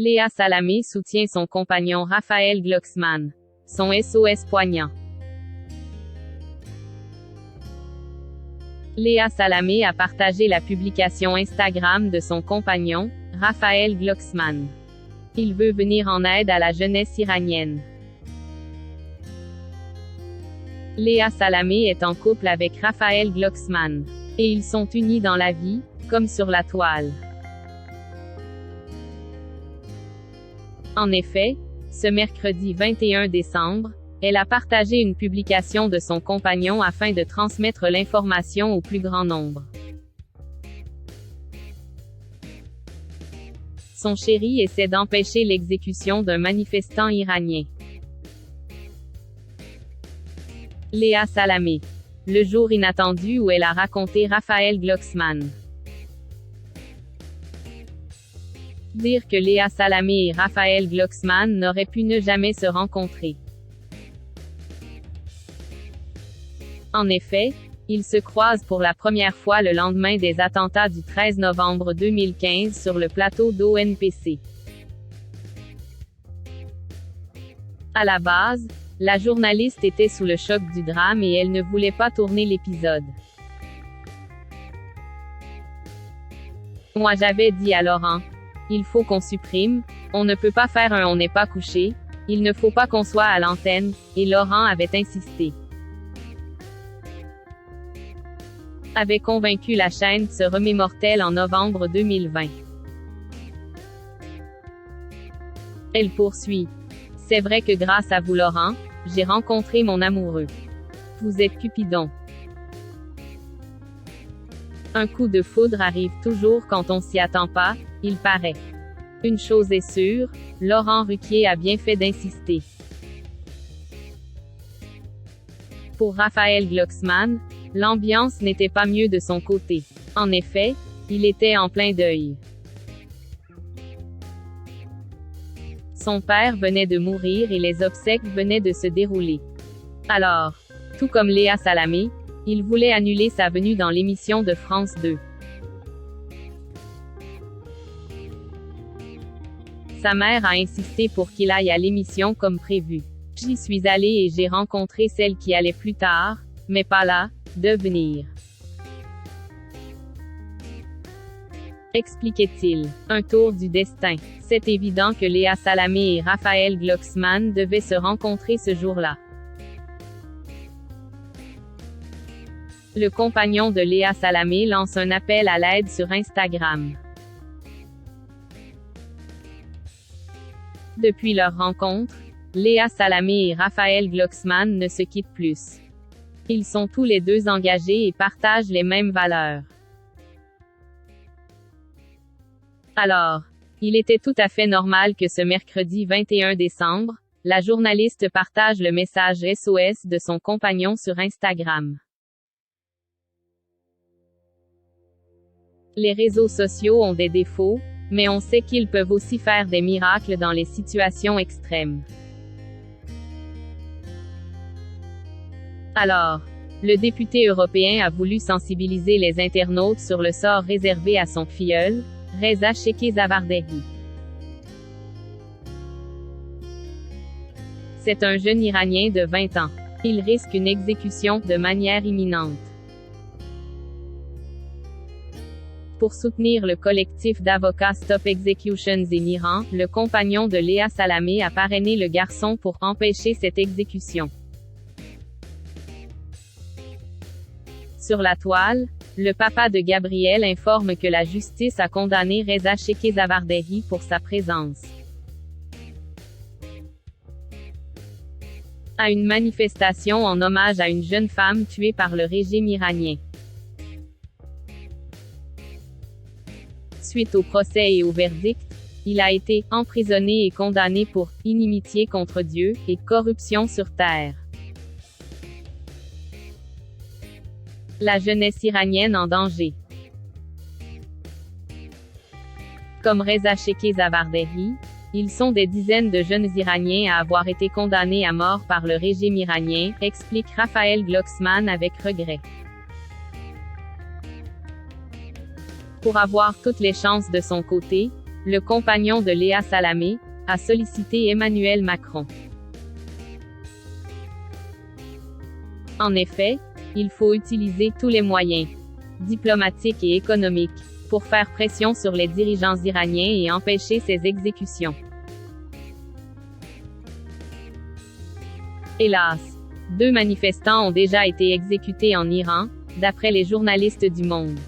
Léa Salamé soutient son compagnon Raphaël Glucksmann. Son SOS poignant. Léa Salamé a partagé la publication Instagram de son compagnon, Raphaël Glucksmann. Il veut venir en aide à la jeunesse iranienne. Léa Salamé est en couple avec Raphaël Glucksmann. Et ils sont unis dans la vie, comme sur la toile. En effet, ce mercredi 21 décembre, elle a partagé une publication de son compagnon afin de transmettre l'information au plus grand nombre. Son chéri essaie d'empêcher l'exécution d'un manifestant iranien. Léa Salamé. Le jour inattendu où elle a raconté Raphaël Glucksmann. Dire que Léa Salamé et Raphaël Glucksmann n'auraient pu ne jamais se rencontrer. En effet, ils se croisent pour la première fois le lendemain des attentats du 13 novembre 2015 sur le plateau d'ONPC. À la base, la journaliste était sous le choc du drame et elle ne voulait pas tourner l'épisode. Moi j'avais dit à Laurent, il faut qu'on supprime, on ne peut pas faire un on n'est pas couché, il ne faut pas qu'on soit à l'antenne, et Laurent avait insisté. Avait convaincu la chaîne de se remémore-t-elle en novembre 2020. Elle poursuit. C'est vrai que grâce à vous Laurent, j'ai rencontré mon amoureux. Vous êtes Cupidon. Un coup de foudre arrive toujours quand on s'y attend pas, il paraît. Une chose est sûre, Laurent Ruquier a bien fait d'insister. Pour Raphaël Glucksmann, l'ambiance n'était pas mieux de son côté. En effet, il était en plein deuil. Son père venait de mourir et les obsèques venaient de se dérouler. Alors, tout comme Léa Salamé, il voulait annuler sa venue dans l'émission de France 2. Sa mère a insisté pour qu'il aille à l'émission comme prévu. J'y suis allée et j'ai rencontré celle qui allait plus tard, mais pas là, devenir. Expliquait-il. Un tour du destin. C'est évident que Léa Salamé et Raphaël Glucksmann devaient se rencontrer ce jour-là. Le compagnon de Léa Salamé lance un appel à l'aide sur Instagram. Depuis leur rencontre, Léa Salamé et Raphaël Glucksmann ne se quittent plus. Ils sont tous les deux engagés et partagent les mêmes valeurs. Alors, il était tout à fait normal que ce mercredi 21 décembre, la journaliste partage le message SOS de son compagnon sur Instagram. Les réseaux sociaux ont des défauts, mais on sait qu'ils peuvent aussi faire des miracles dans les situations extrêmes. Alors, le député européen a voulu sensibiliser les internautes sur le sort réservé à son filleul, Reza Shekhezavardari. C'est un jeune Iranien de 20 ans. Il risque une exécution de manière imminente. Pour soutenir le collectif d'avocats Stop Executions in Iran, le compagnon de Léa Salamé a parrainé le garçon pour empêcher cette exécution. Sur la toile, le papa de Gabriel informe que la justice a condamné Reza Shekhezavardari pour sa présence à une manifestation en hommage à une jeune femme tuée par le régime iranien. Suite au procès et au verdict, il a été emprisonné et condamné pour inimitié contre Dieu et corruption sur terre. La jeunesse iranienne en danger. Comme Reza Shekhezavardari, ils sont des dizaines de jeunes Iraniens à avoir été condamnés à mort par le régime iranien, explique Raphaël Glucksmann avec regret. Pour avoir toutes les chances de son côté, le compagnon de Léa Salamé, a sollicité Emmanuel Macron. En effet, il faut utiliser tous les moyens, diplomatiques et économiques, pour faire pression sur les dirigeants iraniens et empêcher ces exécutions. Hélas, 2 manifestants ont déjà été exécutés en Iran, d'après les journalistes du Monde.